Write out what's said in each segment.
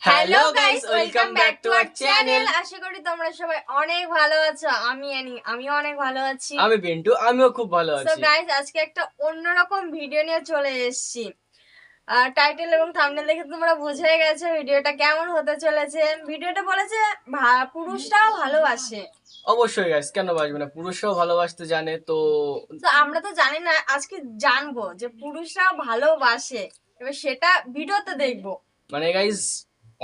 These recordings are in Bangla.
Hello guys, welcome back to our channel. আশা করি তোমরা সবাই অনেক ভালো আছো। আমিও অনেক ভালো আছি। আমি পিন্টু, আমিও খুব ভালো সো আছি। গাইস, আজকে একটা অন্যরকম ভিডিও নিয়ে চলে এসেছি। টাইটেল এবং থাম্বনেল দেখে তোমরা বুঝে গেছো ভিডিওটা কেমন হতে চলেছে। ভিডিওটা বলেছে পুরুষরাও ভালোবাসে। অবশ্যই গাইস, কেন বাসবে না, পুরুষরাও ভালোবাসতে জানে। তো আমরা তো জানি না, আজকে জানবো যে পুরুষরাও ভালোবাসে। এবার সেটা ভিডিওতে দেখবো। মানে গাইস,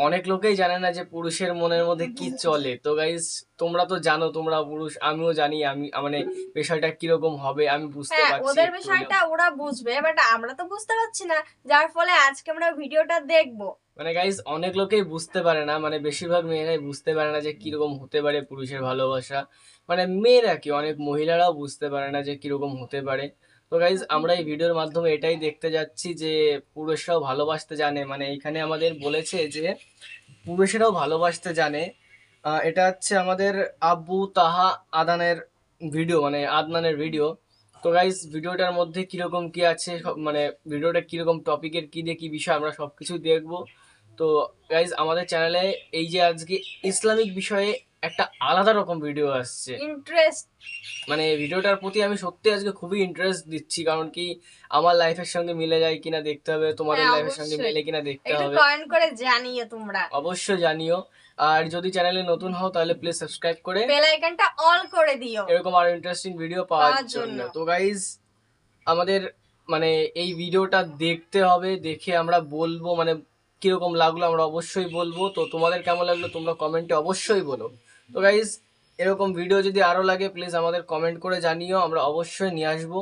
অনেক লোকেই জানে না যে পুরুষের মনের মধ্যে কি চলে। তো গাইস, তোমরা তো জানো, তোমরা পুরুষ, আমিও জানি। আমি মানে বিষয়টা কিরকম হবে আমি বুঝতে পারছি। ওদের বিষয়টা ওরা বুঝবে, বাট আমরা তো বুঝতে পারছি না, যার ফলে আজকে আমরা ভিডিওটা দেখবো। মানে গাইস, অনেক লোকেই বুঝতে পারে না, মানে বেশিরভাগ মেয়েরাই বুঝতে পারে না যে কিরকম হতে পারে পুরুষের ভালোবাসা। মানে মেয়েরা কি, অনেক মহিলারাও বুঝতে পারে না যে কিরকম হতে পারে। তো গাইজ, আমরা এই ভিডিওর মাধ্যমে এটাই দেখতে যাচ্ছি যে পুরুষরাও ভালোবাসতে জানে। মানে এখানে আমাদের বলেছে যে পুরুষেরাও ভালোবাসতে জানে। এটা হচ্ছে আমাদের আব্বু তাহা আদানের ভিডিও, মানে আদনানের ভিডিও। তো গাইজ, ভিডিওটার মধ্যে কিরকম কি আছে, মানে ভিডিওটা কিরকম টপিকের কি দিয়ে কি বিষয়, আমরা সবকিছু দেখবো। তো গাইজ, আমাদের চ্যানেলে এই যে আজকে ইসলামিক বিষয়ে একটা আলাদা রকম ভিডিও আসছে। ইন্টারেস্ট, মানে ভিডিওটার প্রতি আমি সত্যি আজকে খুবই ইন্টারেস্ট দিচ্ছি, কারণ কি আমার লাইফের সঙ্গে মিলে যায় কিনা দেখতে হবে, তোমাদের লাইফের সঙ্গে মিলে কিনা দেখতে একটু হবে। কমেন্ট করে জানিও তোমরা। অবশ্যই জানিও। আর যদি চ্যানেলে নতুন হও তাহলে প্লিজ সাবস্ক্রাইব করে বেল আইকনটা অল করে দিও এরকম আরো ইন্টারেস্টিং ভিডিও পাওয়ার জন্য। তো গাইজ, আমাদের মানে এই ভিডিওটা দেখতে হবে, দেখে আমরা বলবো মানে কিরকম লাগলো আমরা অবশ্যই বলবো। তো তোমাদের কেমন লাগলো তোমরা কমেন্টে অবশ্যই বলো। তো গাইজ, এরকম ভিডিও যদি আরো লাগে প্লিজ আমাদের কমেন্ট করে জানিও, আমরা অবশ্যই নিয়ে আসবো।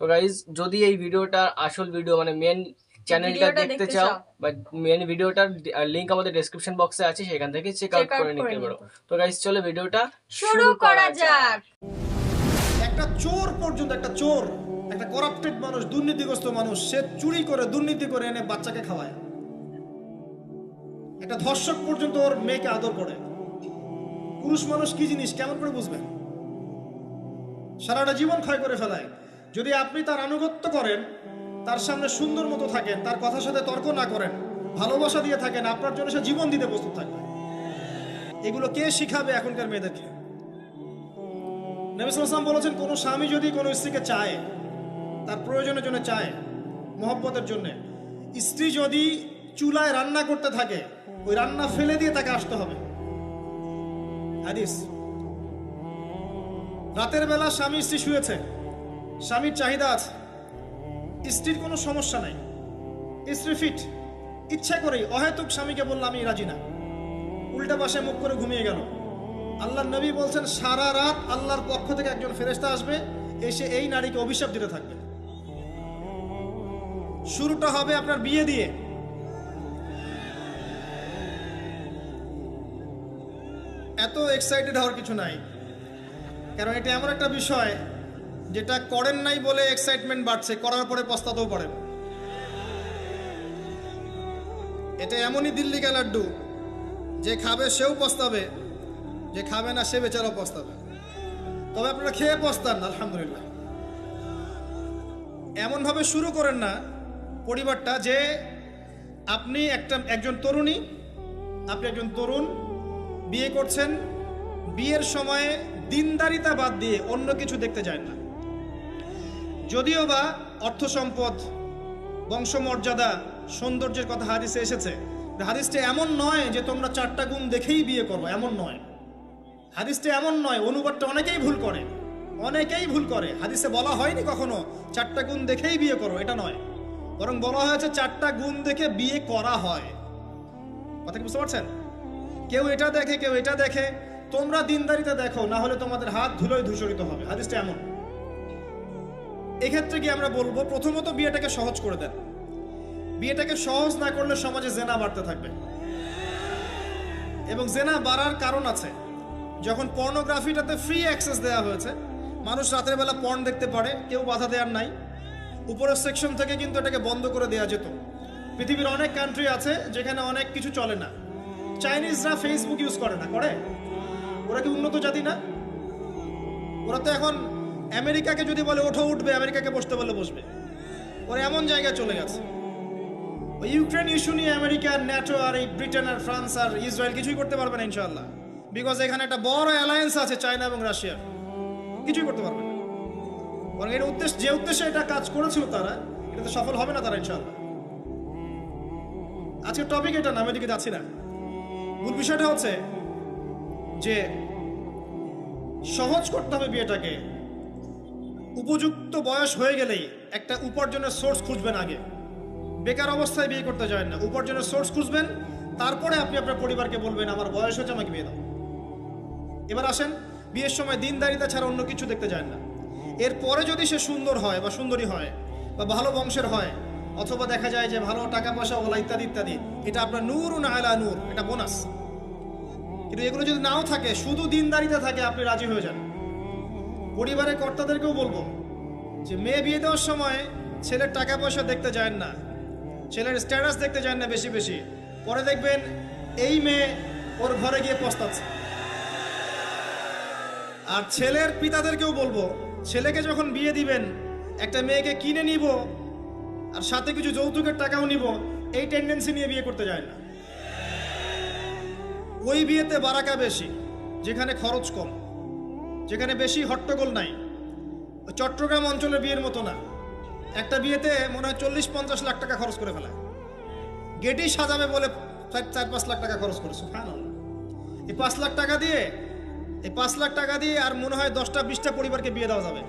তো গাইজ, যদি এই ভিডিওটার আসল ভিডিও মানে মেন চ্যানেলটা দেখতে চাও বা মেন ভিডিওটার লিংক আমাদের ডেসক্রিপশন বক্সে আছে, সেখান থেকে চেক আউট করে নিতে পারো। তো গাইজ, চলো ভিডিওটা শুরু করা যাক। একটা চোর পর্যন্ত, একটা চোর, একটা করাপ্টেড মানুষ, দুর্নীতিগ্রস্ত মানুষ, সে চুরি করে দুর্নীতি করে এনে বাচ্চাকে খাওয়ায়। একটা ধর্ষক পর্যন্ত ওর মেয়েকে আদর করে। পুরুষ মানুষ কি জিনিস কেমন করে বুঝবেন? সারাটা জীবন ক্ষয় করে ফেলায়। যদি আপনি তার আনুগত্য করেন, তার সামনে সুন্দর মতো থাকেন, তার কথার সাথে তর্ক না করেন, ভালোবাসা দিয়ে থাকেন, আপনার জন্য সে জীবন দিতে প্রস্তুত থাকবে। এগুলো কে শিখাবে এখনকার মেয়েদেরকে? নবী সাল্লাল্লাহু আলাইহি ওয়াসাল্লাম বলেছেন, কোনো স্বামী যদি কোনো স্ত্রীকে চায়, তার প্রয়োজনের জন্য চায়, মহব্বতের জন্য, স্ত্রী যদি চুলায় রান্না করতে থাকে, ওই রান্না ফেলে দিয়ে তাকে আসতে হবে। হাদিস। রাতের বেলা স্বামী স্ত্রী শুয়েছে, স্বামীর চাহিদা আছে, স্ত্রীর কোনো সমস্যা নাই, স্ত্রী ফিট, ইচ্ছা করেই অহেতুক স্বামীকে বলল আমি রাজি না, উল্টা পাশে মুখ করে ঘুমিয়ে গেল। আল্লাহর নবী বলছেন, সারা রাত আল্লাহর পক্ষ থেকে একজন ফেরেশতা আসবে, এসে এই নারীকে অভিশাপ দিতে থাকবে। শুরুটা হবে আপনার বিয়ে দিয়ে। এত এক্সাইটেড হওয়ার কিছু নাই, কারণ এটা এমন একটা বিষয় যেটা করেন নাই বলে এক্সাইটমেন্ট বাড়ছে, করার পরে পস্তাতেও পারেন। এটা এমনই দিল্লি কা লাড্ডু, যে খাবে সেও পস্তাবে, যে খাবে না সে বেচারাও পস্তাবে। তবে আপনারা খেয়ে পস্তান, আলহামদুলিল্লাহ। এমন ভাবে শুরু করেন না পরিবারটা যে আপনি একজন তরুণী, আপনি একজন তরুণ, বিয়ে করছেন, বিয়ের সময়ে দিনদারিতা বাদ দিয়ে অন্য কিছু দেখতে যায় না। যদিও বা অর্থ সম্পদ, বংশমর্যাদা, সৌন্দর্যের কথা হাদিসে এসেছে, হাদিসটা এমন নয় যে তোমরা 4টা গুণ দেখেই বিয়ে করবো, এমন নয়। হাদিসটা এমন নয়, অনুবাদটা অনেকেই ভুল করে, অনেকেই ভুল করে। হাদিসে বলা হয়নি কখনো 4টা গুণ দেখেই বিয়ে করো, এটা নয়। বরং বলা হয়েছে 4টা গুণ দেখে বিয়ে করা হয়। কথা কি বুঝতে পারছেন? কেউ এটা দেখে, কেউ এটা দেখে। তোমরা দিনদারিতা দেখো, না হলে তোমাদের হাত ধুলোয় ধূসরিত হবে। হাদিসটা এমন। এক্ষেত্রে কি আমরা বলবো, প্রথমত বিয়েটাকে সহজ করে দেন। বিয়েটাকে সহজ না করলে সমাজে জেনা বাড়তে থাকবে, এবং জেনা বাড়ার কারণ আছে। যখন পর্নোগ্রাফিটাতে ফ্রি অ্যাক্সেস দেওয়া হয়েছে, মানুষ রাতের বেলা পর্ন দেখতে পারে, কেউ বাধা দেওয়ার নাই। উপরের সেকশন থেকে কিন্তু এটাকে বন্ধ করে দেওয়া যেত। পৃথিবীর অনেক কান্ট্রি আছে যেখানে অনেক কিছু চলে না। চাইনিজরা ফেসবুক ইউজ করে না, করে? ওরা কি উন্নত জাতি না? ওরা তো এখন আমেরিকাকে যদি বলে ওঠো উঠবে, আমেরিকাকে বসতে বলে বসবে। ওরা এমন জায়গায় চলে গেছে। ওই ইউক্রেন ইস্যু নিয়ে আমেরিকা আর ন্যাটো আর এই ব্রিটেন আর ফ্রান্স আর ইসরায়েল কিছুই করতে পারবে না ইনশাআল্লাহ, বিকজ এখানে একটা বড় অ্যালায়েন্স আছে চায়না এবং রাশিয়ার, কিছুই করতে পারবে না। বরং এর উদ্দেশ্য, যে উদ্দেশ্যে এটা কাজ করেছিল তারা, এটাতে সফল হবে না তারা ইনশাআল্লাহ। আজকের টপিক এটা না, আমি এদিকে যাচ্ছি না। মূল বিষয়টা হচ্ছে যে সহজ করতে হবে বিয়েটাকে। উপযুক্ত বয়স হয়ে গেলেই একটা উপার্জনের সোর্স খুঁজবেন আগে। বেকার অবস্থায় বিয়ে করতে যাবেন না, উপার্জনের সোর্স খুঁজবেন, তারপরে আপনি আপনার পরিবারকে বলবেন আমার বয়স হচ্ছে, আমাকে বিয়ে দাও। এবার আসেন, বিয়ের সময় দিনদারিতা ছাড়া অন্য কিছু দেখতে যায় না। এরপরে যদি সে সুন্দর হয় বা সুন্দরী হয় বা ভালো বংশের হয়, অথবা দেখা যায় যে ভালো টাকা পয়সা ওলা ইত্যাদি ইত্যাদি, এটা আপনার নূরুন আলা নূর, এটা বোনাস। কিন্তু এগুলো যদি নাও থাকে, শুধু দিনদারিতা থাকে, আপনি রাজি হয়ে যান। পরিবারের কর্তাদেরকেও বলবো যে মেয়ে বিয়ে দেওয়ার সময় ছেলের টাকা পয়সা দেখতে যায় না, ছেলের স্ট্যাটাস দেখতে যায় না বেশি বেশি, পরে দেখবেন এই মেয়ে ওর ঘরে গিয়ে পস্তাচ্ছে। আর ছেলের পিতাদেরকেও বলবো, ছেলেকে যখন বিয়ে দিবেন, একটা মেয়েকে কিনে নিব আর সাথে কিছু যৌতুকের টাকাও নিব, এই টেন্ডেন্সি নিয়ে বিয়ে করতে যায় না। ওই বিয়েতে বারাকা বেশি, যেখানে খরচ কম, যেখানে বেশি হট্টগোল নাই। চট্টগ্রাম অঞ্চলের বিয়ের মতো না, একটা বিয়েতে মনে হয় 40-50 লাখ টাকা খরচ করে ফেলায়, গেটই সাজাবে বলে 4-5 লাখ টাকা খরচ করে। সুবহানাল্লাহ। এই 5 লাখ টাকা দিয়ে, এই 5 লাখ টাকা দিয়ে আর মনে হয় 10টা-20টা পরিবারকে বিয়ে দেওয়া যাবে।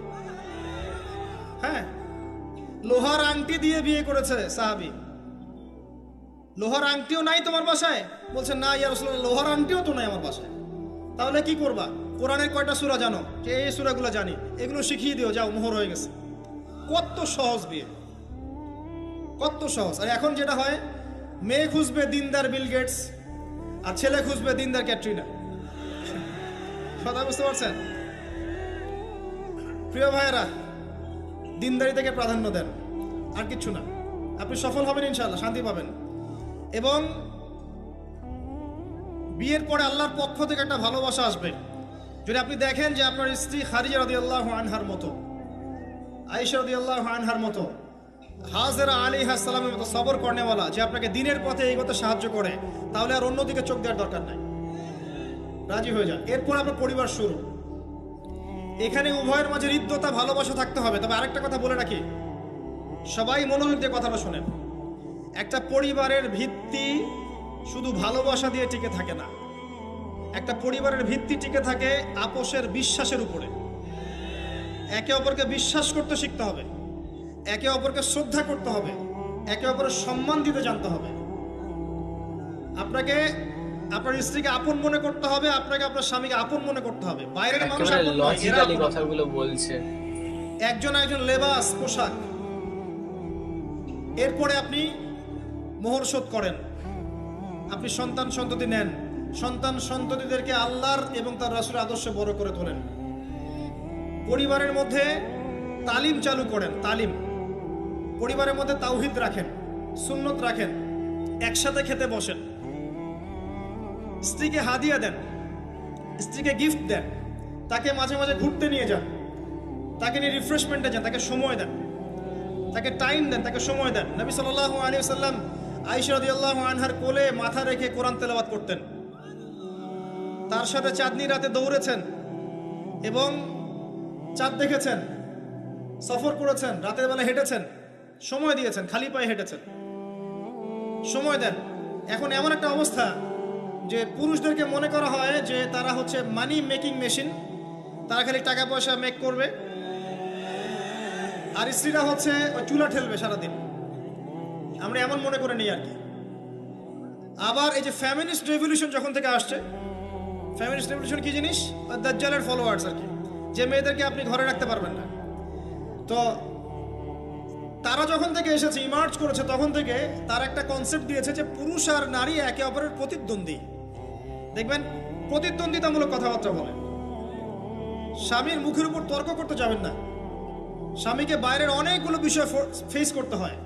হ্যাঁ, লোহার আংটি দিয়ে বিয়ে করেছে সাহাবী। লোহার আংটিও নাই তোমার বাসায়? বলছে না ইয়া রাসূলুল্লাহ, লোহার আংটিও তো নাই আমার বাসায়। তাহলে কি করবা? কোরআনের কয়টা সূরা জানো? যে এই সূরাগুলো জানি, এগুলো শিখিয়ে দিও, যাও, মোহর হয়ে গেছে। কত সহজ বিয়ে, কত সহজ। আর এখন যেটা হয়, মেয়ে খুঁজবে দিনদার বিল গেটস আর ছেলে খুঁজবে দিনদার ক্যাটরিনা। কথা বুঝতে পারছেন? প্রিয় ভাইয়েরা, দিনদারিতাকে প্রাধান্য দেন, আর কিচ্ছু না। আপনি সফল হবেন ইনশাআল্লাহ, শান্তি পাবেন। এবং বিয়ের পরে আল্লাহর পক্ষ থেকে একটা ভালোবাসা আসবে। যদি আপনি দেখেন যে আপনার স্ত্রী খাদিজা রাদিয়াল্লাহু আনহার মতো, আয়েশা রাদিয়াল্লাহু আনহার মতো, হাজেরা আলাইহিস সালামের মতো সবর করেনেওয়ালা, যে আপনাকে দিনের পথে এগোতে সাহায্য করে, তাহলে আর অন্যদিকে চোখ দেওয়ার দরকার নাই, রাজি হয়ে যান। এরপর আপনার পরিবার শুরু। এখানে উভয়ের মাঝে হৃদ্যতা, ভালোবাসা থাকতে হবে। তবে আরেকটা কথা বলে রাখি, সবাই মনোযোগ দিয়ে কথাটা শোনেন। একটা পরিবারের ভিত্তি শুধু ভালোবাসা দিয়ে টিকে থাকে না। একটা পরিবারের ভিত্তি টিকে থাকে আপোষের বিশ্বাসের উপরে। একে অপরকে বিশ্বাস করতে শিখতে হবে, একে অপরকে শ্রদ্ধা করতে হবে, একে অপরের সম্মান দিতে জানতে হবে। আপনাকে আপনার স্ত্রীকে আপন মনে করতে হবে, আপনাকে আপনার স্বামীকে আপন মনে করতে হবে। বাইরের মানুষ আপন নয়, এরা লজিক্যালি আপন। কথাগুলো বলছে। একজন লেবাস, পোশাক। এরপরে আপনি মোহর শোধ করেন, আপনি সন্তান সন্ততি নেন, সন্তান সন্ততিদেরকে আল্লাহর এবং তার রাসূলের আদর্শে বড় করে তোলেন। পরিবারের মধ্যে তালিম চালু করেন, তালিম। পরিবারের মধ্যে তাওহীদ রাখেন, সুন্নত রাখেন, একসাথে খেতে বসেন। স্ত্রীকে হাদিয়া দেন, স্ত্রীকে গিফট দেন, তাকে মাঝে মাঝে ঘুরতে নিয়ে যান, তাকে নিয়ে রিফ্রেশমেন্টে যান, তাকে সময় দেন, তাকে টাইম দেন, তাকে সময় দেন। নবী সাল্লাল্লাহু আলাইহি ওয়াসাল্লাম আয়েশা রাদিয়াল্লাহু আনহার কোলে মাথা রেখে কোরআন তেলাওয়াত করতেন, তার সাথে চাঁদনি রাতে দৌড়েছেন এবং চাঁদ দেখেছেন, সফর করেছেন, রাতের বেলা হেঁটেছেন, সময় দিয়েছেন, খালি পায়ে হেঁটেছেন। সময় দেন। এখন এমন একটা অবস্থা যে পুরুষদেরকে মনে করা হয় যে তারা হচ্ছে মানি মেকিং মেশিন, তারা খালি টাকা পয়সা মেক করবে, আর স্ত্রীরা হচ্ছে ওই চুলা ঠেলবে সারাদিন। আমরা এমন মনে করে নিই আর কি। আবার এই যে ফ্যামিনিস্ট রেভলিউশন যখন থেকে আসছে, ফ্যামিনিস্ট রেভলিউশন কি জিনিস? দাজ্জালের ফলোয়ার্স আর কি, যে মেয়েদেরকে আপনি ঘরে রাখতে পারবেন না। তো তারা যখন থেকে এসেছে, ইমার্জ করেছে, তখন থেকে তার একটা কনসেপ্ট দিয়েছে যে পুরুষ আর নারী একে অপরের প্রতিদ্বন্দ্বী। দেখবেন প্রতিদ্বন্দ্বিতামূলক কথাবার্তা বলে। স্বামীর মুখের উপর তর্ক করতে যাবেন না। স্বামীকে বাইরের অনেকগুলো বিষয় ফেস করতে হয়।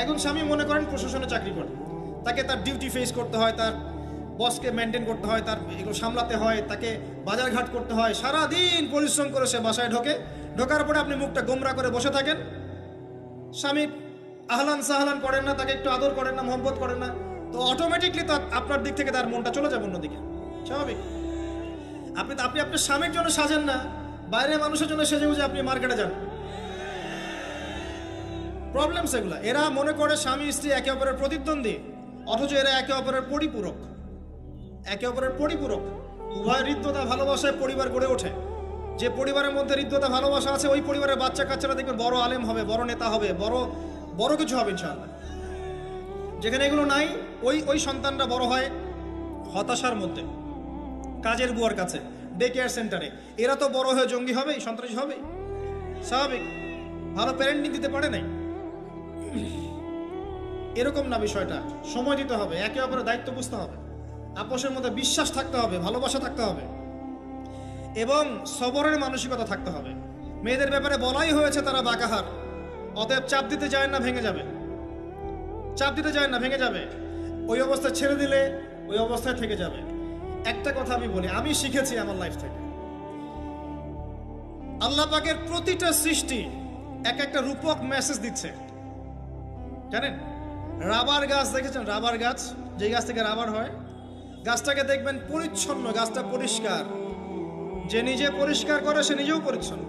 একজন স্বামী মনে করেন প্রশাসনে চাকরি করে, তাকে তার ডিউটি ফেস করতে হয়, তার বসকে মেনটেন করতে হয়, তার এগুলো সামলাতে হয়, তাকে বাজারঘাট করতে হয়, সারাদিন পরিশ্রম করে সে বাসায় ঢোকে। ঢোকার পরে আপনি মুখটা গোমরা করে বসে থাকেন, স্বামী আহলান সাহলান করেন না, তাকে একটু আদর করেন না, মোহব্বত করেন না, তো অটোমেটিকলি তো আপনার দিক থেকে তার মনটা চলে যাবে অন্যদিকে। স্বাভাবিক। আপনি আপনার স্বামীর জন্য সাজেন না, বাইরের মানুষের জন্য সেজে বুঝে আপনি মার্কেটে যান। প্রবলেম সেগুলা। এরা মনে করে স্বামী স্ত্রী একে অপরের প্রতিদ্বন্দ্বী, অথচ এরা একে অপরের পরিপূরক। একে অপরের পরিপূরক। উভয় হৃদ্যতা ভালোবাসায় পরিবার গড়ে ওঠে। যে পরিবারের মধ্যে হৃদ্যতা ভালোবাসা আছে, ওই পরিবারের বাচ্চা কাচ্চারা দেখবেন বড় আলেম হবে, বড় নেতা হবে, বড় কিছু হবে ইনশাআল্লাহ। যেখানে এগুলো নাই, ওই সন্তানরা বড় হয় হতাশার মধ্যে, কাজের বুয়ার কাছে, ডে কেয়ার সেন্টারে। এরা তো বড় হয়ে জঙ্গি হবে, সন্ত্রাসী হবে, স্বাভাবিক। ভালো প্যারেন্টিং দিতে পারে নাই। এরকম না বিষয়টা। সময় দিতে হবে, একে অপরের দায়িত্ব বুঝতে হবে, আপোষের মধ্যে বিশ্বাস থাকতে হবে, ভালোবাসা থাকতে হবে এবং সবরের মানসিকতা থাকতে হবে। মেয়েদের ব্যাপারে বলাই হয়েছে তারা বাঁকাহার, অতএব চাপ দিতে যায় না, ভেঙে যাবে। চাপ দিতে যায় না, ভেঙে যাবে। ওই অবস্থায় ছেড়ে দিলে ওই অবস্থায় থেকে যাবে। একটা কথা আমি বলি, আমি শিখেছি আমার লাইফ থেকে, আল্লাহ পাকের প্রতিটা সৃষ্টি এক একটা রূপক মেসেজ দিচ্ছে। জানেন, রাবার গাছ দেখেছেন? রাবার গাছ, যে গাছ থেকে রাবার হয়, গাছটাকে দেখবেন পরিচ্ছন্ন, গাছটা পরিষ্কার। যে নিজে পরিষ্কার করে সে নিজেও পরিচ্ছন্ন।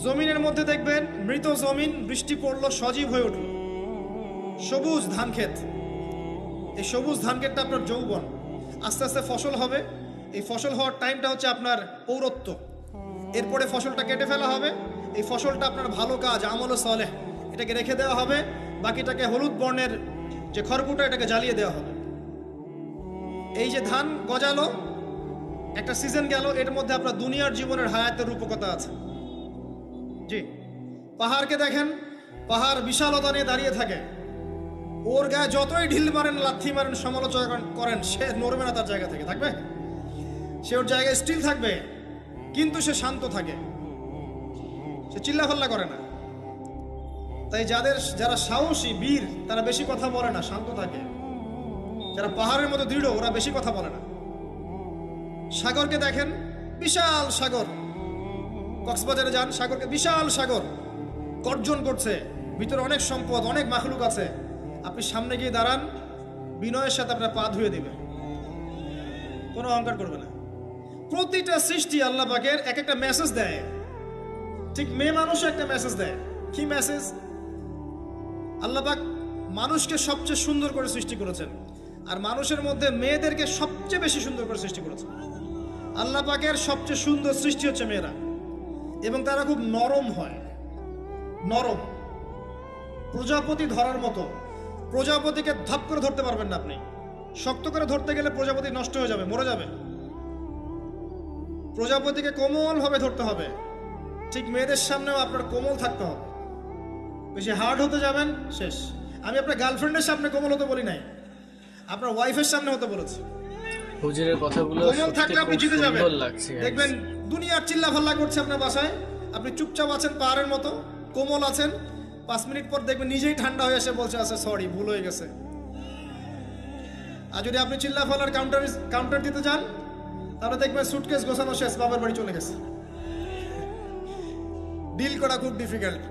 জমিনের মধ্যে দেখবেন মৃত জমিন, বৃষ্টি পড়লো, সজীব হয়ে উঠল, সবুজ ধান ক্ষেত। এই সবুজ ধান ক্ষেতটা আপনার যৌবন, আস্তে আস্তে ফসল হবে। এই ফসল হওয়ার টাইমটা হচ্ছে আপনার পৌরত্ব। এরপরে ফসলটা কেটে ফেলা হবে। এই ফসলটা আপনার ভালো কাজ, আমল সালেহ, এটাকে রেখে দেওয়া হবে। বাকিটাকে হলুদ বর্ণের যে খড়কুটা, এটাকে জ্বালিয়ে দেওয়া হবে। এই যে ধান গজালো, একটা সিজন গেল, এর মধ্যে আপনার দুনিয়ার জীবনের হায়াতের রূপকতা আছে। জি, পাহাড়কে দেখেন, পাহাড় বিশালতা নিয়ে দাঁড়িয়ে থাকে। ওর গায়ে যতই ঢিল মারেন, লাথি মারেন, সমালোচনা করেন, সে নড়বে না তার জায়গা থেকে। থাকবে, সে ওর জায়গায় স্টিল থাকবে, কিন্তু সে শান্ত থাকে, সে চিল্লাফাল্লা করে না। তাই যারা সাহসী বীর, তারা বেশি কথা বলে না, শান্ত থাকে। যারা পাহাড়ের মতো দৃঢ়, ওরা বেশি কথা বলে না। সাগরকে দেখেন, বিশাল সাগর। কক্সবাজারে যান, সাগরকে, বিশাল সাগর গর্জন করছে, ভিতরে অনেক সম্পদ, অনেক মাখলুক আছে। আপনি সামনে গিয়ে দাঁড়ান, বিনয়ের সাথে আপনার পা ধুয়ে দিবে, কোনো অহংকার করবে না। প্রতিটা সৃষ্টি আল্লাহ পাকের এক একটা মেসেজ দেয়। ঠিক মেয়ে মানুষও একটা মেসেজ দেয়। কি মেসেজ? আল্লাহ পাক মানুষকে সবচেয়ে সুন্দর করে সৃষ্টি করেছেন, আর মানুষের মধ্যে মেয়েদেরকে সবচেয়ে বেশি সুন্দর করে সৃষ্টি করেছেন। আল্লাহ পাকের সবচেয়ে সুন্দর সৃষ্টি হচ্ছে মেয়েরা, এবং তারা খুব নরম হয়, নরম, প্রজাপতি ধরার মতো। প্রজাপতিকে ধাপ করে ধরতে পারবেন না আপনি। শক্ত করে ধরতে গেলে প্রজাপতি নষ্ট হয়ে যাবে, মরে যাবে। প্রজাপতিকে কোমল ভাবে ধরতে হবে। ঠিক মেয়েদের সামনেও আপনার কোমল থাকতে হবে। বেশি হার্ড হতে যাবেন, শেষ। আমি আপনার গার্লফ্রেন্ডের সামনে কোমল হতে বলি নাই, আপনার ওয়াইফের সামনে হতে বলেছি। হুজুরের কথাগুলো কোমল থাকলে আপনি জিতে যাবেন। লাগছে, দেখবেন দুনিয়ার চিল্লা ফাল্লা করছে আপনার বাসায়, আপনি চুপচাপ আছেন, পাহাড়ের মতো কোমল আছেন। 5 মিনিট পর দেখবেন নিজেই ঠান্ডা হয়ে এসে বলছে, আচ্ছা সরি, ভুল হয়ে গেছে। আর যদি আপনি চিল্লা ফাল্লার কাউন্টার দিতে যান, তাহলে দেখবেন সুটকেস গোছানো শেষ, বাবার বাড়ি চলে গেছে। ডিল করা খুব ডিফিকাল্ট।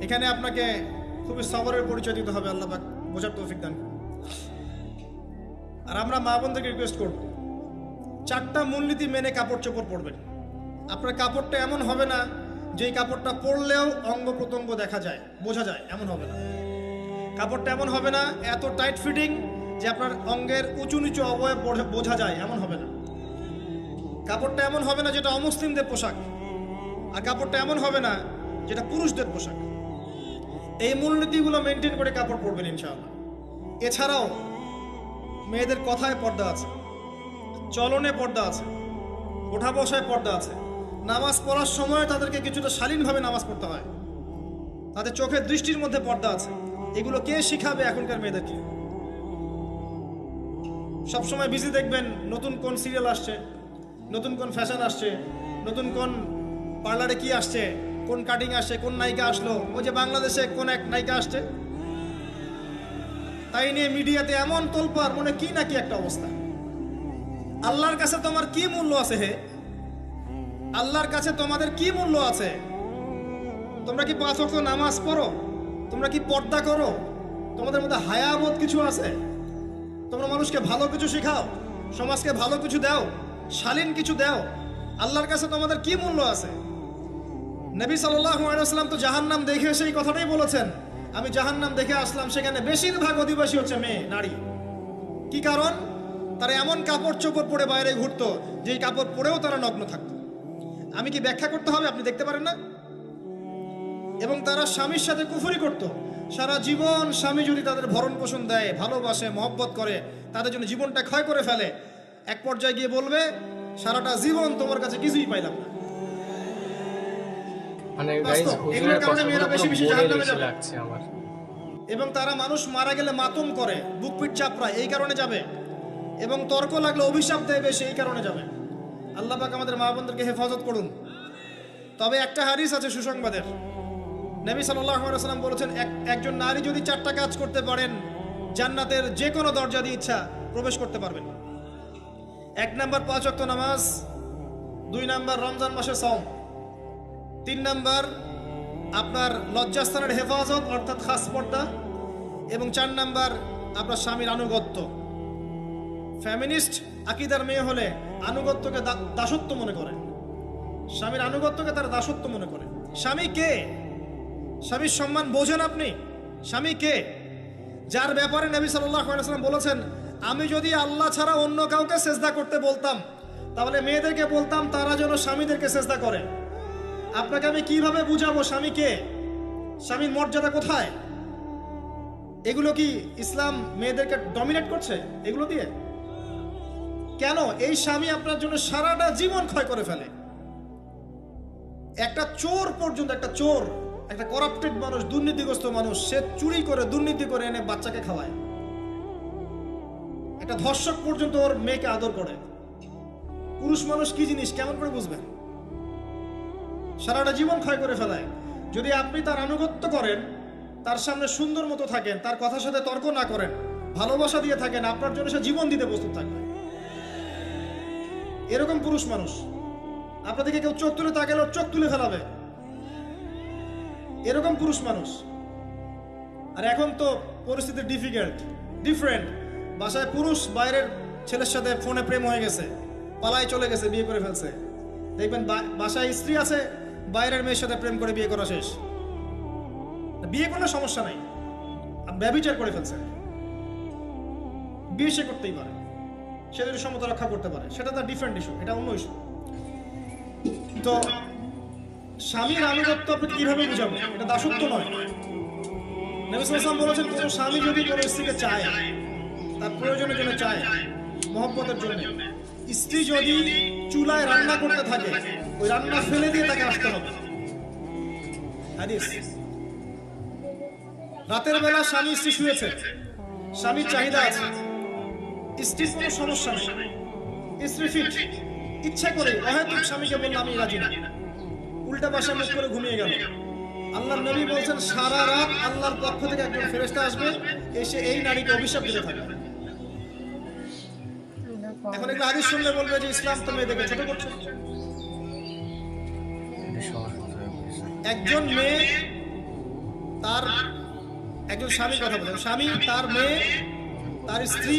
এখানে আপনাকে খুবই সবরের পরিচয় দিতে হবে। আল্লাহ পাক বোঝার তৌফিক দান করুন। আর আমরা মা বোনদেরকে রিকোয়েস্ট করব, 4টা মূলনীতি মেনে কাপড় চোপড় পরবেন। আপনার কাপড়টা এমন হবে না যেই কাপড়টা পরলেও অঙ্গ প্রত্যঙ্গ দেখা যায়, বোঝা যায়, এমন হবে না। কাপড়টা এমন হবে না এত টাইট ফিটিং যে আপনার অঙ্গের উঁচু নিচু অবয়ব বোঝা যায়, এমন হবে না। কাপড়টা এমন হবে না যেটা অমুসলিমদের পোশাক, আর কাপড়টা এমন হবে না যেটা পুরুষদের পোশাক। এই মূলনীতিগুলো মেনটেন করে কাপড় পরবেন ইনশাআল্লাহ। এছাড়াও মেয়েদের কথায় পর্দা আছে, চলনে পর্দা আছে, ওঠা বসায় পর্দা আছে। নামাজ পড়ার সময় তাদেরকে কিছুটা শালীনভাবে নামাজ পড়তে হয়। তাদের চোখের দৃষ্টির মধ্যে পর্দা আছে। এগুলো কে শিখাবে এখনকার মেয়েদেরকে? সবসময় বিজি দেখবেন, নতুন কোন সিরিয়াল আসছে, নতুন কোন ফ্যাশন আসছে, নতুন কোন পার্লারে কি আসছে, কোন কাটিং আসছে, কোন নায়িকা আসলো। ওই যে বাংলাদেশে কোন এক নায়িকা আসছে, তাই নিয়ে মিডিয়াতে এমন তোলপাড়, মনে কি নাকি একটা অবস্থা। আল্লাহর কাছে তোমার কি মূল্য আছে হে? আল্লাহর কাছে তোমাদের কি মূল্য আছে? তোমরা কি 5 ওয়াক্ত নামাজ পড়ো? তোমরা কি পর্দা করো? তোমাদের মধ্যে হায়াবোধ কিছু আছে? তোমরা মানুষকে ভালো কিছু শেখাও, সমাজকে ভালো কিছু দাও, শালীন কিছু দাও? আল্লাহর কাছে তোমাদের কি মূল্য আছে? নবী সাল্লাল্লাহু আলাইহি ওয়াসাল্লাম তো জাহান্নাম দেখে সেই কথাটাই বলেছেন, আমি জাহান্নাম দেখে আসলাম, সেখানে বেশিরভাগ অধিবাসী হচ্ছে মেয়ে, নারী। কি কারণ? তারা এমন কাপড় চোপড় পরে বাইরে ঘুরতো, যেই কাপড় পরেও তারা নগ্ন থাকতো। আমি কি ব্যাখ্যা করতে হবে? আপনি দেখতে পারেন না? এবং তারা স্বামীর সাথে কুফরি করত। সারা জীবন স্বামী যদি তাদের ভরণ পোষণ দেয়, ভালোবাসে, মহব্বত করে, তাদের জন্য জীবনটা ক্ষয় করে ফেলে, এক পর্যায়ে গিয়ে বলবে সারাটা জীবন তোমার কাছে কিছুই পাইলাম না। মানে গাইস হুজুরের কথাগুলো পুরো বলে বেশি লাগছে আমার। এবং তারা মানুষ মারা গেলে মাতম করে, বুক পিঠ চাপড়ায়, এই কারণে যাবে। এবং তর্ক লাগলে অভিশাপ দেয় বেশি, এই কারণে যাবে। আল্লাহ পাক আমাদের মা বোনদেরকে হেফাজত করুন। তবে একটা হাদিস আছে সুসংবাদের। নবী সাল্লাল্লাহু আলাইহি ওয়াসাল্লাম বলেছেন, একজন নারী যদি 4টা কাজ করতে পারেন, জান্নাতের যে কোনো দরজা দিয়ে ইচ্ছা প্রবেশ করতে পারবেন। 1 নাম্বার 5 ওয়াক্ত নামাজ, 2 নাম্বার রমজান মাসে সওম, 3 নাম্বার আপনার লজ্জাস্থানের হেফাজত অর্থাৎ খাস পর্দা, এবং 4 নাম্বার আপনার স্বামীর আনুগত্য। ফ্যামিনিস্ট আকীদার মেয়ে হলে আনুগত্যকে দাসত্ব মনে করে, স্বামীর আনুগত্যকে তার দাসত্ব মনে করে। স্বামী কে? স্বামীর সম্মান বোঝেন আপনি? স্বামী কে? যার ব্যাপারে নবী সাল্লাল্লাহু আলাইহি ওয়াসাল্লাম বলেছেন, আমি যদি আল্লাহ ছাড়া অন্য কাউকে সেজদা করতে বলতাম, তাহলে মেয়েদেরকে বলতাম তারা যেন স্বামীদেরকে সেজদা করে। আপনাকে আমি কিভাবে বুঝাবো স্বামী কে, স্বামীর মর্যাদা কোথায়? এগুলো কি ইসলাম মেয়েদেরকে ডমিনেট করছে এগুলো দিয়ে? কেন? এই স্বামী আপনার জন্য সারাটা জীবন ক্ষয় করে ফেলে। একটা চোর পর্যন্ত, একটা চোর, একটা করাপ্টেড মানুষ, দুর্নীতিগ্রস্ত মানুষ, সে চুরি করে, দুর্নীতি করে এনে বাচ্চাকে খাওয়ায়। একটা ধর্ষক পর্যন্ত ওর মেয়েকে আদর করে। পুরুষ মানুষ কি জিনিস কেমন করে বুঝবেন? সারাটা জীবন ক্ষয় করে ফেলায়। যদি আপনি তার আনুগত্য করেন, তার সামনে সুন্দর মতো থাকেন, তার কথার সাথে তর্ক না করেন, ভালোবাসা দিয়ে থাকেন, আপনার জন্য সে জীবন দিতে প্রস্তুত থাকবে। এরকম পুরুষ মানুষ। আপনাদেরকে কেউ চোখ তুলে তাকালে চোখ তুলে ফেলাবে, এরকম পুরুষ মানুষ। আর এখন তো পরিস্থিতি ডিফারেন্ট। বাসায় পুরুষ বাইরের ছেলের সাথে ফোনে প্রেম হয়ে গেছে, পালায় চলে গেছে, বিয়ে করে ফেলছে। দেখবেন বাসায় স্ত্রী আছে, বাইরের মেয়ের সাথে প্রেম করে বিয়ে করা শেষ। বিয়ে করলে সমস্যা নাই, ব্যভিচার করে ফেলছে। বিয়ে সে করতেই পারে, সে যদি সমতা রক্ষা করতে পারে, সেটা তার ডিফারেন্ট ইস্যু, এটা অন্য ইস্যু। তো স্বামীর আনুগত্য আপনি কিভাবে বুঝাবো? এটা দাসত্ব নয়। নবী সাল্লাল্লাহু আলাইহি ওয়াসাল্লাম বলেছেন, কোন স্বামী যদি কোনো স্ত্রীকে চায়, তার প্রয়োজনের জন্য চায়, মহব্বতের জন্য, স্ত্রী যদি চুলায় রান্না করতে থাকে, ওই রান্না ফেলে দিয়ে তাকে আসতে হবে। হাদিস। রাতের বেলা স্বামী স্ত্রী শুয়েছে, স্বামীর চাহিদা আছে, স্ত্রীর কোনো সমস্যা নেই, স্ত্রী ফিট, ইচ্ছা করে অহেতুক স্বামীকে বলল আমি রাজি না, উল্টা পাশে মুখ করে ঘুমিয়ে গেল। আল্লাহর নবী বলছেন, সারা রাত আল্লাহর পক্ষ থেকে একজন ফেরেশতা আসবে, এসে এই নারীকে অভিশাপ দিতে থাকবে। এখন এগুলো হাদিস শুনলে বলবে যে ইসলাম তো মেয়েদেরকে ছোট করছে। একজন মেয়ে তার একজন স্বামীর কথা বলেন, স্বামী তার মেয়ে, তার স্ত্রী,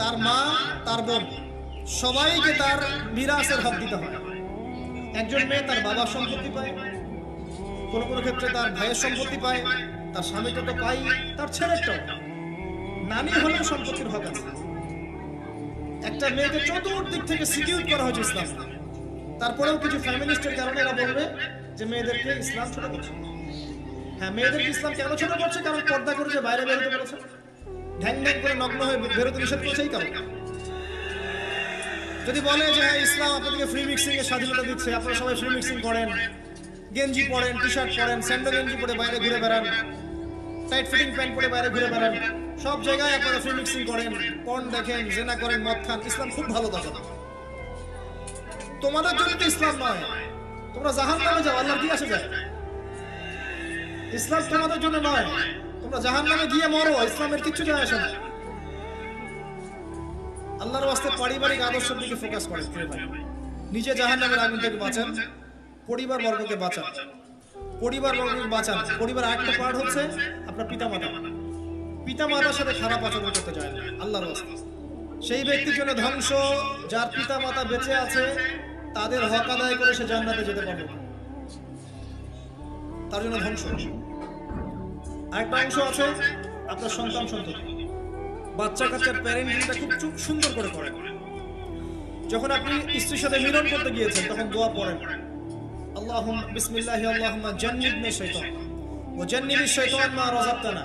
তার মা, তার বোন, সবাইকে তার মিরাসের হক দিতে হয়। একজন মেয়ে তার বাবার সম্পত্তি পায়, কোনো কোনো ক্ষেত্রে তার ভাইয়ের সম্পত্তি পায়, তার স্বামীটা তো পাই, তার ছেলেটাও। নানি হলেও সম্পত্তির হক আছে। একটা মেয়েকে চতুর্দিক থেকে সিকিউর করা হয়েছে ইসলাম। তারপরেও কিছু ফ্যামিলিস্টের কারণে এরা বলবে যে মেয়েদেরকে ইসলাম ছোট করছে। হ্যাঁ, মেয়েদেরকে ইসলাম কেন ছোট করছে? কারণ পর্দা করে যে বাইরে বেরোতে বলেছে, ঢ্যাং ঢ্যাং করে নগ্ন হয়ে বেরোতে নিষেধ করেছে, এই কারণে। যদি বলে যে হ্যাঁ ইসলাম আপনাদেরকে ফ্রি মিক্সিং এর স্বাধীনতা দিচ্ছে, আপনারা সবাই ফ্রি মিক্সিং করেন, গেঞ্জি পরেন, টি শার্ট পরেন, স্যান্ডেল গেঞ্জি পরে বাইরে ঘুরে বেড়ান, টাইট ফিটিং প্যান্ট পরে বাইরে ঘুরে বেড়ান, সব জায়গায় আপনারা ফ্রি মিক্সিং করেন, পর্ন দেখেন, জেনা করেন, মদ খান, ইসলাম খুব ভালো কথা। তোমাদের জন্য তো ইসলাম নয়, তোমরা জাহান্নামে যাও, আল্লাহর কি আসে যায়? ইসলাম তোমাদের জন্য নয়, তোমরা জাহান্নামে গিয়ে মরো, ইসলামের কিচ্ছু যায় আসে না। আল্লাহর ওয়াস্তে পারিবারিক আদর্শের দিকে ফোকাস করেন, নিজে জাহান্নামের আগুন থেকে বাঁচান, পরিবার বর্গকে বাঁচান। পরিবার বর্গকে বাঁচান। পরিবার একটা পার্ট হচ্ছে আপনার পিতামাতা। পিতামাতার সাথে খারাপ আচরণ করতে চায় না আল্লাহর রাস্তা। সেই ব্যক্তির জন্য ধ্বংস যার পিতামাতা বেঁচে আছে, তাদের হক আদায় করে সে জান্নাতে যেতে পারবে না, তার জন্য ধ্বংস। আরেকটা অংশ আছে আপনার সন্তান সন্ততি। বাচ্চা কাচ্চার প্যারেন্টিংটা খুব সুন্দর করে করেন। যখন আপনি স্ত্রীর সাথে মিলন করতে গিয়েছেন তখন দোয়া পড়েন, আল্লাহুম্মা বিসমিল্লাহি আল্লাহুম্মা জান্নিবনি শাইতান ওয়া জান্নিবিশ শাইতান মা রাযাকতানা।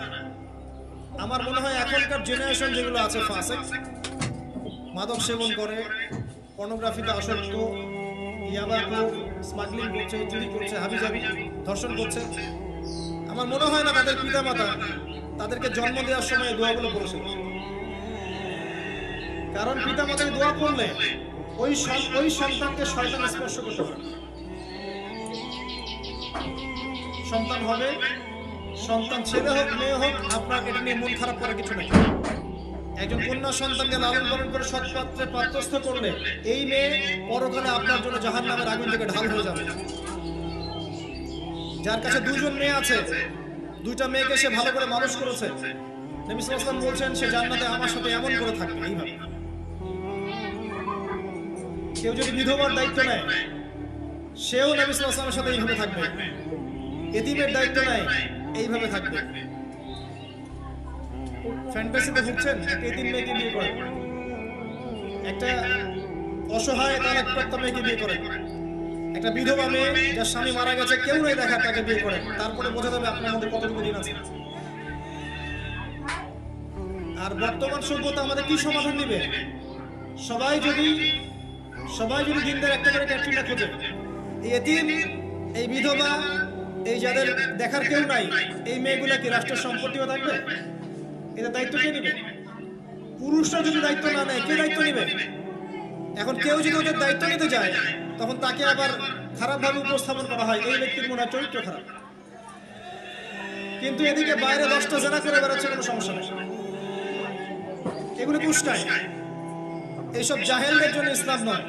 আমার মনে হয় এখনকার জেনারেশন যেগুলো আছে ফাসিক, মাদক সেবন করে, পর্নোগ্রাফিতে আসক্ত, ইয়াবা স্মাগলিং করছে, চুরি করছে, হাবিজাবি ধর্ষণ করছে, আমার মনে হয় না তাদের পিতামাতা তাদেরকে জন্ম দেওয়ার সময় এই দোয়াগুলো পড়েছিল। কারণ পিতামাতাকে দোয়া করলে ওই সন্তানকে শয়তান স্পর্শ করতে পারে। সন্তান হবে, সন্তান ছেলে হোক মেয়ে হোক, আপনার এটা নিয়ে মন খারাপ করার কিছু নেই। একজন কন্যা সন্তানকে লালন পালন করে সৎ পাত্রে পাত্রস্থ করলে এই মেয়ে পরকালে আপনার জন্য জাহান্নামের আগুন থেকে ঢাল হয়ে যাবে। যার কাছে দুইজন মেয়ে আছে, দুইটা মেয়েকে সে ভালো করে মানুষ করেছে, নবী সাল্লাল্লাহু আলাইহি ওয়াসাল্লাম বলছেন সে জান্নাতে আমার সাথে এমন করে থাকবে। এইভাবে কেউ যদি বিধবার দায়িত্ব নেয়, সেও নবী সাল্লাল্লাহু আলাইহি ওয়াসাল্লামের সাথে এইভাবে থাকবে। এতিমের দায়িত্ব নেয়, এইভাবে থাকবে। ফ্যান্টাসিতে ভুগছেন, একটা এতিম মেয়েকে বিয়ে করেন, একটা অসহায় তালাকপ্রাপ্ত মেয়েকে বিয়ে করেন, একটা বিধবা মেয়ে যার স্বামী মারা গেছে, কেউ নেই দেখা, তাকে বিয়ে করেন, তারপরে বোঝা যাবে আপনার মধ্যে কতটুকু দিন আছে। আর বর্তমান সভ্যতা আমাদের কি সমাধান দিবে? সবাই যদি দিনদার একটা করে ক্যাটরিনা খোঁজে, এই এতিম, এই বিধবা, এই যাদের দেখার কেউ নাই, এই মেয়েগুলা কি রাষ্ট্রের সম্পত্তিও থাকবে? এটা দায়িত্ব কে নেবে? পুরুষরা যদি দায়িত্ব না নেয়, কে দায়িত্ব নেবে? এখন কেউ যদি ওদের দায়িত্ব নিতে যায়, তখন তাকে আবার খারাপভাবে উপস্থাপন করা হয়, এই ব্যক্তির মনে হয় চরিত্র খারাপ। কিন্তু এদিকে বাইরে 10টা জেনা করে বেড়াচ্ছে, কোনো সমস্যা নেই। এগুলো উস্কায়। এইসব জাহেলদের জন্য ইসলাম নয়।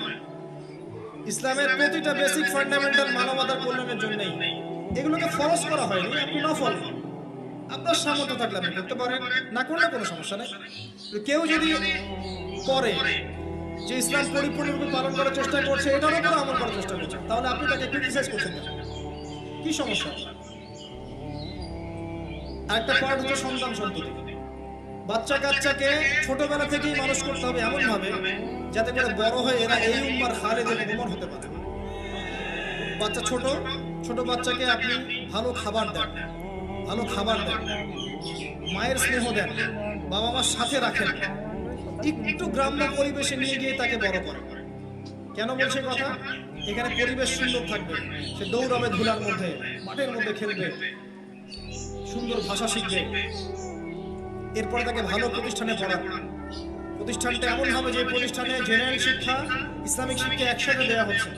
ইসলামের প্রতিটা বেসিক ফান্ডামেন্টাল মানবতার কল্যাণের জন্যই। এগুলোকে ফরজ করা হয়নি, আপনি নফল। আপনার সামর্থ্য থাকলে আপনি করতে পারেন, না করলে কোনো সমস্যা নেই। কেউ যদি করে যে ইসলাম পরিপূর্ণরূপে পালন করার চেষ্টা করছে, এটার উপরে আমল করার চেষ্টা করছে, তাহলে আপনি তাকে ক্রিটিসাইজ করছেন না, কি সমস্যা? আরেকটা পার্ট হচ্ছে সন্তান সন্ততি। বাচ্চা কাচ্চাকে ছোটবেলা থেকেই মানুষ করতে হবে এমন ভাবে যাতে করে বড় হয়ে এরা এই উম্মার খালেদ এবং উমর হতে পারে। বাচ্চা ছোট বাচ্চাকে আপনি ভালো খাবার দেন, মায়ের স্নেহ দেন, বাবা মার সাথে রাখেন, একটু গ্রাম্য পরিবেশে নিয়ে গিয়ে তাকে বড় করেন। কেন বলছে কথা? এখানে পরিবেশ সুন্দর থাকবে, সে দৌড়াবে ধুলার মধ্যে, মাঠের মধ্যে খেলবে, সুন্দর ভাষা শিখবে। এরপরে তাকে ভালো প্রতিষ্ঠানে পড়ান। প্রতিষ্ঠানটা এমন হবে যে প্রতিষ্ঠানে জেনারেল শিক্ষা, ইসলামিক শিক্ষা একসাথে দেওয়া হচ্ছে,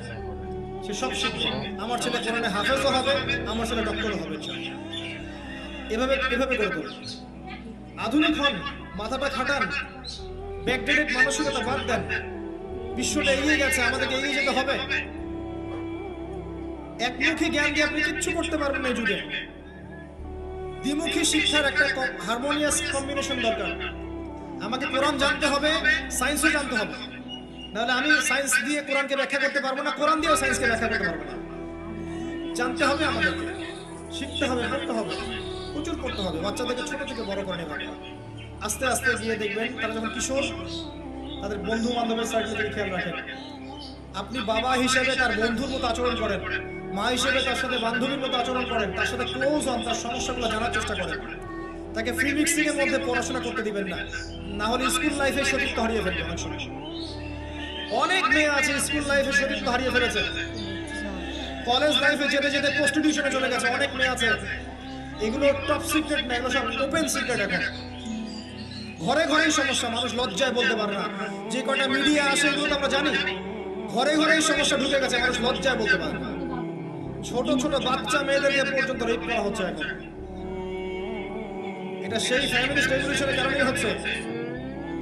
সে সব শিখবে। আমার ছেলে কোরআনে হাফেজও হবে, আমার ছেলে ডক্টরও হবে। এভাবে করে তোলেন। আধুনিক হন, মাথাটা খাটান, ব্যাকডেটেড মানসিকতা বাদ দেন। বিশ্বটা এগিয়ে গেছে, আমাদেরকে এগিয়ে যেতে হবে। একমুখী জ্ঞান দিয়ে আপনি কিচ্ছু করতে পারবেন না এই যুগে। দ্বিমুখী শিক্ষার একটা হারমোনিয়াস কম্বিনেশন দরকার। আমাকে কোরআন জানতে হবে, সায়েন্সও জানতে হবে, নাহলে আমি সায়েন্স দিয়ে কোরআনকে ব্যাখ্যা করতে পারবো না, কোরআন দিয়েও সায়েন্সকে ব্যাখ্যা করতে পারবো না। জানতে হবে, আমাদেরকে শিখতে হবে, পড়তে হবে, প্রচুর পড়তে হবে। বাচ্চাদেরকে ছোট থেকে বড় করে নেবেন। আস্তে আস্তে গিয়ে দেখবেন তারা যখন কিশোর, তাদের বন্ধু বান্ধবের সার্কেলের খেয়াল রাখেন। আপনি বাবা হিসেবে তার বন্ধুর মতো আচরণ করেন, মা হিসেবে তার সাথে বান্ধবীর মতো আচরণ করেন, তার সাথে ক্লোজ হন, তার সমস্যাগুলো জানার চেষ্টা করেন। তাকে ফ্রি মিক্সিং এর মধ্যে পড়াশোনা করতে দিবেন না, না হলে স্কুল লাইফে সতীত্ব হারিয়ে ফেলবে। অনেক সময় অনেক মেয়ে আছে স্কুল লাইফে সতীত্ব হারিয়ে ফেলেছে, কলেজ লাইফে যেতে যেতে প্রস্টিটিউশনে চলে গেছে। অনেক মেয়ে আছে, এগুলো টপ সিক্রেট না, এগুলো সব ওপেন সিক্রেট। এখন ঘরে ঘরেই সমস্যা, মানুষ লজ্জায় বলতে পারে না। যে কটা মিডিয়া আসে এগুলো তো আমরা জানি, ঘরে ঘরেই সমস্যা ঢুকে গেছে, মানুষ লজ্জায় বলতে পারে না। ছোট ছোট বাচ্চা মেয়েদেরকে পর্যন্ত রেপ করা হচ্ছে এখন। এটা সেই ফ্যামিলিস্ট রেভলিউশনের কারণেই হচ্ছে।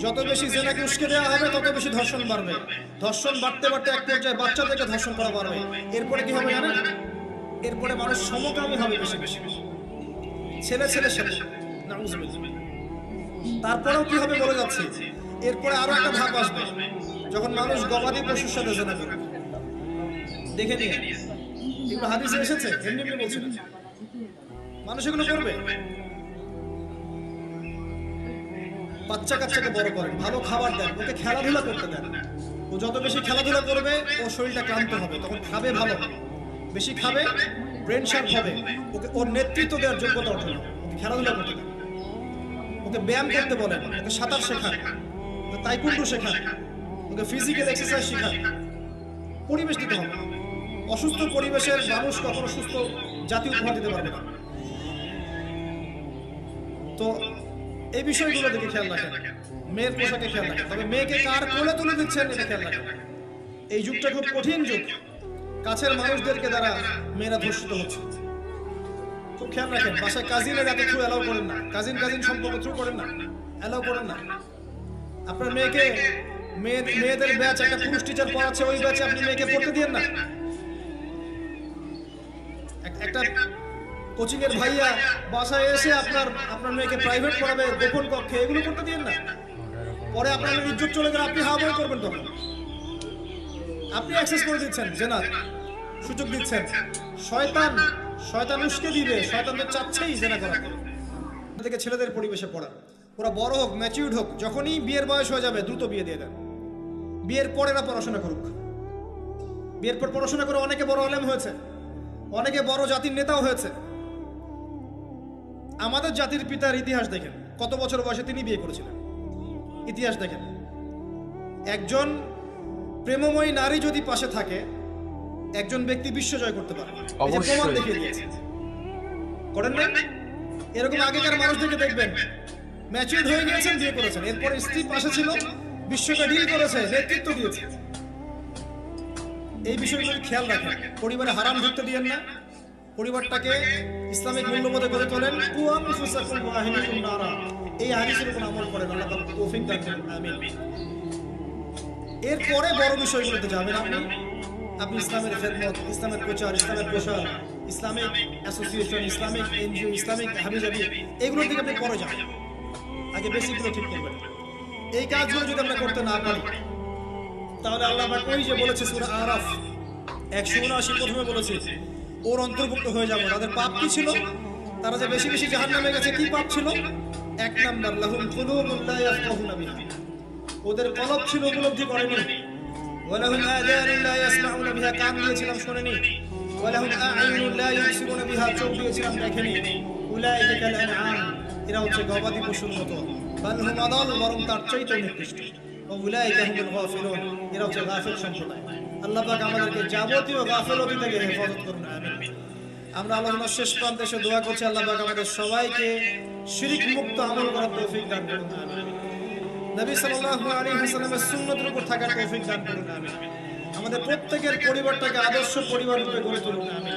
যত বেশি জেনাকে উস্কে দেওয়া হবে, তত বেশি ধর্ষণ বাড়বে। ধর্ষণ বাড়তে বাড়তে এক পর্যায়ে বাচ্চা থেকে ধর্ষণ করা বাড়বে। এরপরে কি হবে জানেন? এরপরে মানুষ সমকামী হবে বেশি বেশি, ছেলে ছেলের সাথে, নাউজুবিল্লাহ। তারপরেও কি হবে বলে যাচ্ছে, এরপরে আরো একটা ধাপ আসবে, যখন মানুষ গবাদি পশুর সাথে জেনা করবে। দেখে নিয়ে এগুলো হাদিসে এসেছে, এমনি এমনি বলছি না। মানুষ এগুলো করবে। বাচ্চা কাচ্চাকে বড় করেন, ভালো খাবার দেন, ওকে খেলাধুলা করতে দেন। ও যত বেশি খেলাধুলা করবে ওর শরীরটা ক্লান্ত হবে, তখন খাবে ভালো, বেশি খাবে, ব্রেন শার্প হবে, ওকে ওর নেতৃত্ব দেওয়ার যোগ্যতা অর্জন হবে। ওকে খেলাধুলা করতে দেন, ওকে ব্যায়াম করতে বলেন, ওকে সাঁতার শেখান, ওকে তাইকুন্ডু শেখান, ওকে ফিজিক্যাল এক্সারসাইজ শেখান। পরিবেশ দিতে হবে। অসুস্থ পরিবেশের মানুষ কখনো সুস্থ জাতি উপহার দিতে পারবে না। তো এই বিষয়গুলো দিকে খেয়াল রাখেন, মেয়ের পোশাকে খেয়াল রাখেন। তবে মেয়েকে কার কোলে তুলে দিচ্ছেন এটা খেয়াল রাখেন। এই যুগটা খুব কঠিন যুগ, কাছের মানুষদেরকে দ্বারা মেয়েরা ধর্ষিত হচ্ছে, খুব খেয়াল রাখেন। বাসায় কাজিনের এত থ্রু অ্যালাউ করেন না, কাজিন সম্পর্ক থ্রু করেন না, অ্যালাউ করেন না। আপনার মেয়েকে মেয়েদের ব্যাচ একটা পুরুষ টিচার পড়াচ্ছে, ওই ব্যাচে আপনি মেয়েকে পড়তে দিয়েন না। একটা কোচিং এর ভাইয়া বাসায় এসে আপনার মেয়েকে প্রাইভেট পড়াবে গোপন কক্ষে, এগুলো করতে দিয়েন না। পরে আপনার ইজ্জত চলে গেলে আপনি হাওয়া বই করবেন, তখন আপনি অ্যাক্সেস করে দিচ্ছেন, জেনার সুযোগ দিচ্ছেন। শয়তান উস্কে দিবে, শয়তানদের চাচ্ছেই জেনা করা। থেকে ছেলেদের পরিবেশে পড়া, ওরা বড় হোক, ম্যাচিউরড হোক, যখনই বিয়ের বয়স হয়ে যাবে দ্রুত বিয়ে দিয়ে দেন। বিয়ের পর এরা পড়াশোনা করুক। বিয়ের পর পড়াশোনা করে অনেকে বড় আলেম হয়েছে, অনেকে বড় জাতির নেতাও হয়েছে। আমাদের জাতির পিতার ইতিহাস দেখেন, কত বছর বয়সে তিনি বিয়ে করেছিলেন। ইতিহাস দেখেন, একজন প্রেমময়ী নারী যদি পাশে থাকে, একজন ব্যক্তি বিশ্ব জয় করতে পারে। এই যে প্রমাণ দেখিয়ে দিয়েছে, করেন না? এরকম আগেকার মানুষদেরকে দেখবেন, ম্যাচিউরড হয়ে গিয়েছেন, বিয়ে করেছেন, এরপরে স্ত্রী পাশে ছিল, বিশ্বকে ডিল করেছে, নেতৃত্ব দিয়েছে। এই বিষয়গুলো খেয়াল রাখেন। পরিবারে হারাম ঢুকতে দিয়েন না। পরিবারটাকে ইসলামিক মূল্যবোধে গড়ে তোলেন। এই হাদিসের উপর আমল করেন, আল্লাহ তাআলা তৌফিক দান করুন, আমিন। এরপরে বড় বিষয়গুলোতে যাবেন আপনি ইসলামের খেদমত, ইসলামের প্রচার, ইসলামের প্রসার, Islamic association, Islamic NGO, Islamic হাবিজাবি, এগুলোর দিকে আপনি পরে যান। আগে বেসিকগুলো ঠিক করবেন। এই কাজগুলো যদি আমরা করতে না পারি, তাহলে আল্লাহ পাক ওই যে বলেছে সূরা আরাফ 179 প্রথমে বলেছে, ওর অন্তর্ভুক্ত হয়ে যাবো। তাদের পাপ কি ছিল? তারা যে বেশি বেশি জাহান্নামে গেছে, কি পাপ ছিল? 1 নাম্বার, লাহুম কুলুবুন লা ইয়াফকাহুনা বিহা, ওদের কলব ছিল, উপলব্ধি করেনি। ওয়ালাহুম আযানুন লা ইয়াসমাউনা বিহা, কান দিয়েছিলাম শোনেনি। ওয়ালাহুম আ'ইনুন লা ইউবসিরুনা বিহা, চোখ দিয়েছিলাম দেখেনি। উলাইকা কাল আনআম, এরা হচ্ছে গবাদি পশুর মতো। বাল হুম আদাল, বরং তার চাইতে নিকৃষ্ট। ওয়া উলাইকা হুমুল গাফিলুন, এরা হচ্ছে গাফিল সম্প্রদায়। আল্লাহ পাক আমাদেরকে যাবতীয় গাফিলতি থেকে হেফাজত করুন, আমিন। আমরা আল্লাহর শেষ প্রান্তে এসে দোয়া করছি, আল্লাহ পাক আমাদের সবাইকে শিরক মুক্ত আমল করার তৌফিক দান করুন, আমিন। নবী সাল্লাল্লাহু আলাইহি ওয়াসাল্লামের সুন্নতের উপর থাকার তৌফিক দান করুন, আমিন। আমাদের প্রত্যেকের পরিবারটাকে আদর্শ পরিবার রূপে গড়ে তুলুন, আমিন।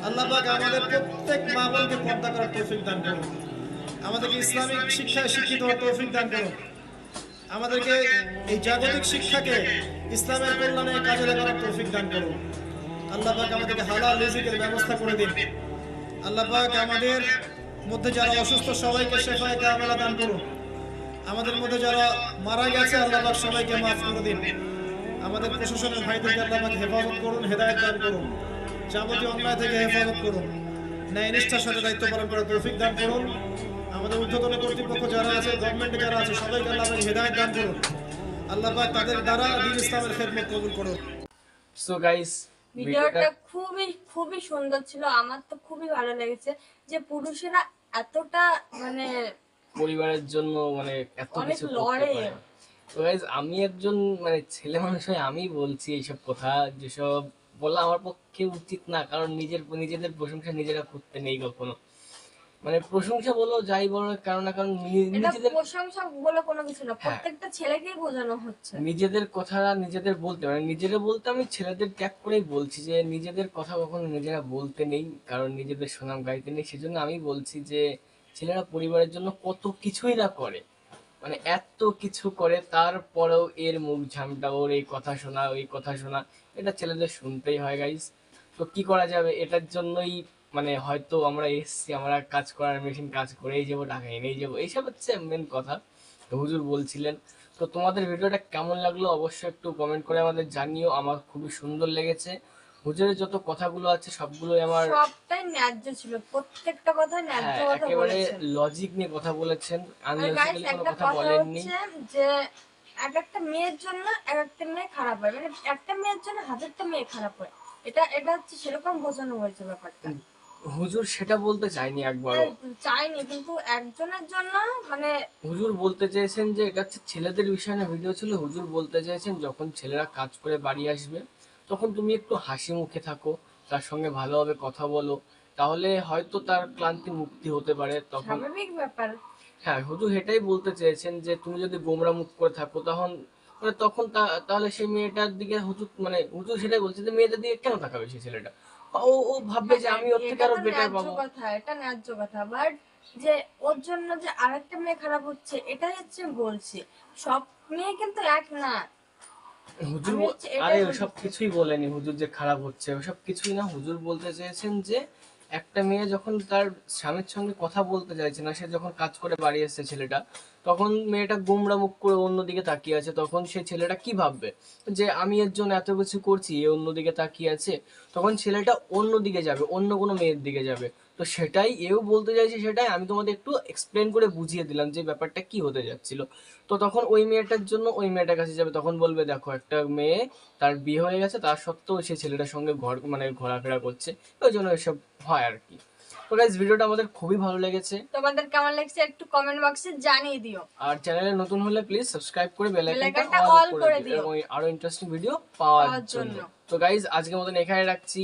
আল্লাহ পাক আমাদের প্রত্যেক মা বোনকে পর্দা করার তৌফিক দান করুন, আমাদেরকে ইসলামিক শিক্ষায় শিক্ষিত হওয়ার তৌফিক দান করুন, আমাদেরকে এই জাগতিক শিক্ষাকে ইসলামের কল্যাণে কাজে লাগানোর তৌফিক দান করুন। আল্লাহ পাক আমাদেরকে হালাল রিজিকের ব্যবস্থা করে দিন। আল্লাহ পাক আমাদের মধ্যে যারা অসুস্থ সবাইকে শেফায়ে কামেলা দান করুন। আমাদের মধ্যে যারা মারা গেছে, আল্লাহ পাক সবাইকে মাফ করে দিন। আমাদের প্রশাসনের ভাইদেরকে আল্লাহ পাক হেফাজত করুন, হেদায়েত দান করুন, যাবতীয় অন্যায় থেকে হেফাজত করুন, ন্যায় নিষ্ঠার সাথে দায়িত্ব পালন করার তৌফিক দান করুন। আমাদের ঊর্ধ্বতন কর্তৃপক্ষ যারা আছে, গভর্নমেন্টে যারা আছে, সবাইকে আল্লাহ পাক হেদায়েত দান করুন। আল্লাহ পাক তাদের দ্বারা দ্বীন ইসলামের খেদমত কবুল করুন। সো গাইস, ভিডিওটা খুবই সুন্দর ছিল। আমার তো খুবই ভালো লেগেছে যে পুরুষেরা এতটা মানে পরিবারের জন্য মানে এত অনেক কিছু লড়ে। করতে পারে। তো গাইস, আমি একজন মানে ছেলে মানুষ হয়ে আমি বলছি এইসব কথা, যেসব বলা আমার পক্ষে উচিত না, কারণ নিজেদের প্রশংসা নিজেরা করতে নেই কখনো। মানে প্রশংসা বলো যাই বলো, কারণ না কারণ এটা নিজেদের প্রশংসা বলে কোনো কিছু না, প্রত্যেকটা ছেলেকেই বোঝানো হচ্ছে। নিজেদের কথা নিজেদের বলতে, মানে নিজেরা বলতে আমি ছেলেদের ত্যাগ করেই বলছি যে নিজেদের কথা কখনো নিজেরা বলতে নেই, কারণ নিজেদের সুনাম গাইতে নেই। সেজন্য আমি বলছি যে ছেলেরা পরিবারের জন্য কত কিছুই না করে, মানে এত কিছু করে, তারপরেও এর মুখ ঝামটা, ওর এই কথা শোনা, ওই কথা শোনা, এটা ছেলেদের শুনতেই হয় গাইস। তো কি করা যাবে, এটার জন্যই মানে হয়তো আমরা এসছি, আমরা কাজ করার মেশিন, কাজ করেই যাবো, টাকা এনেই যাবো, এইসব হচ্ছে মেন কথা। তো হুজুর বলছিলেন। তো তোমাদের ভিডিওটা কেমন লাগলো অবশ্যই একটু কমেন্ট করে আমাদের জানিও। আমার খুবই সুন্দর লেগেছে। হুজুরের যত কথাগুলো আছে সবগুলোই আমার, সবটাই ন্যায্য ছিল, প্রত্যেকটা কথা ন্যায্য হ্যাঁ, কথা একেবারে বলেছেন। লজিক নিয়ে কথা বলেছেন, আর গাইস আনলজিক্যালি কোনো একটা কথা কথা বলেননি। হচ্ছে যে এক একটা মেয়ের জন্য এক একটা মেয়ে খারাপ হয়, মানে একটা মেয়ের জন্য হাজারটা মেয়ে খারাপ হয়, এটা এটা হচ্ছে সেরকম বোঝানো হয়েছে ব্যাপারটা। হুজুর সেটা বলতে চাইনি একবারও। চাইনি, কিন্তু একজনের জন্য মানে হুজুর বলতে চেয়েছেন যে এটা হচ্ছে ছেলেদের বিষয় না ভিডিও ছিল। হুজুর বলতে চেয়েছেন যখন ছেলেরা কাজ করে বাড়ি আসবে তখন তুমি একটু হাসি মুখে থাকো, তার সঙ্গে ভালোভাবে কথা বলো, তাহলে হয়তো তার ক্লান্তি মুক্তি হতে পারে তখন। স্বাভাবিক ব্যাপার। হ্যাঁ, হুজুর এটাই বলতে চেয়েছেন যে তুমি যদি গোমরা মুখ করে থাকো তখন মানে তখন তাহলে সেই মেয়েটার দিকে হুজুর মানে হুজুর সেটাই বলছে যে মেয়েটার দিকে কেন তাকাবে সেই ছেলেটা, ও ও ভাববে যে আমি ওর থেকে এটা আরো তো বেটার ন্যায্য পাবো। কথা, এটা ন্যায্য কথা, বাট যে ওর জন্য যে আরেকটা মেয়ে খারাপ হচ্ছে এটাই হচ্ছে বলছি। সব মেয়ে কিন্তু এক না। হুজুর আমি হচ্ছে আরে এটাই ওসব বলছি। কিছুই বলেনি হুজুর যে খারাপ হচ্ছে, ওসব কিছুই না। হুজুর বলতে চেয়েছেন যে একটা মেয়ে যখন তার স্বামীর সঙ্গে কথা বলতে চাইছে না, সে যখন কাজ করে বাড়ি এসেছে ছেলেটা, তখন মেয়েটা গোমড়া মুখ করে অন্যদিকে তাকিয়ে আছে, তখন সেই ছেলেটা কি ভাববে যে আমি এর জন্য এত কিছু করছি, এ অন্যদিকে তাকিয়ে আছে, তখন ছেলেটা অন্যদিকে যাবে, অন্য কোনো মেয়ের দিকে যাবে। তো সেটাই এও বলতে চাইছে, সেটাই আমি তোমাদের একটু এক্সপ্লেন করে বুঝিয়ে দিলাম যে ব্যাপারটা কি হতে যাচ্ছিল। তো তখন ওই মেয়েটার জন্য ওই মেয়েটার কাছে যাবে, তখন বলবে দেখো একটা মেয়ে তার বিয়ে হয়ে গেছে তার সত্ত্বেও সে ছেলেটার সঙ্গে মানে ঘোরাফেরা করছে, ওই জন্য এসব হয় আর কি। তো গাইজ ভিডিওটা আমাদের খুবই ভালো লেগেছে। তোমাদের কেমন লাগছে একটু কমেন্ট বক্সে জানিয়ে দিও। আর চ্যানেলে নতুন হলে প্লিজ সাবস্ক্রাইব করে বেল আইকনটা বেলাইকনটা অল অল করে করে দিও দিও এবং আরো ইন্টারেস্টিং ভিডিও পাওয়ার পাওয়ার জন্য। জন্য। তো গাইজ আজকের মতন এখানে রাখছি।